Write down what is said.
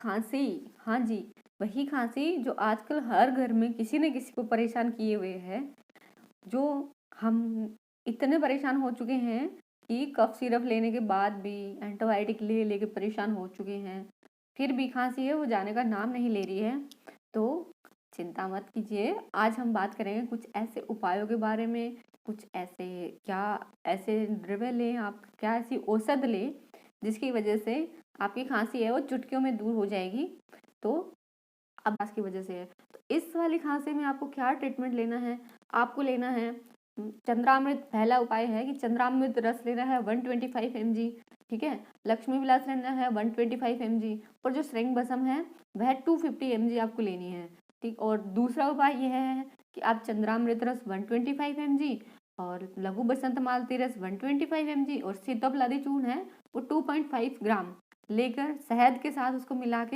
खांसी, हाँ जी, वही खांसी जो आजकल हर घर में किसी न किसी को परेशान किए हुए है। जो हम इतने परेशान हो चुके हैं कि कफ सिरप लेने के बाद भी एंटीबायोटिक ले लेके परेशान हो चुके हैं, फिर भी खांसी है वो जाने का नाम नहीं ले रही है। तो चिंता मत कीजिए, आज हम बात करेंगे कुछ ऐसे उपायों के बारे में, कुछ ऐसे क्या ऐसे द्रव्य लें आप, क्या ऐसी औषध लें जिसकी वजह से आपकी खांसी है वो चुटकियों में दूर हो जाएगी। तो अब की वजह से है, तो इस वाली खांसी में आपको क्या ट्रीटमेंट लेना है, आपको लेना है चंद्रामृत। पहला उपाय है कि चंद्रामृत रस लेना है 125 mg, ठीक है। लक्ष्मी विलास लेना है 125 mg, और जो श्रृंग बसम है वह 250 mg आपको लेनी है, ठीक। और दूसरा उपाय यह है कि आप चंद्रामृत रस 125 mg और लघु बसंत मालती रस 125 mg और सीतोपलादी चूर्ण है वो 2.5 ग्राम लेकर शहद के साथ उसको मिला के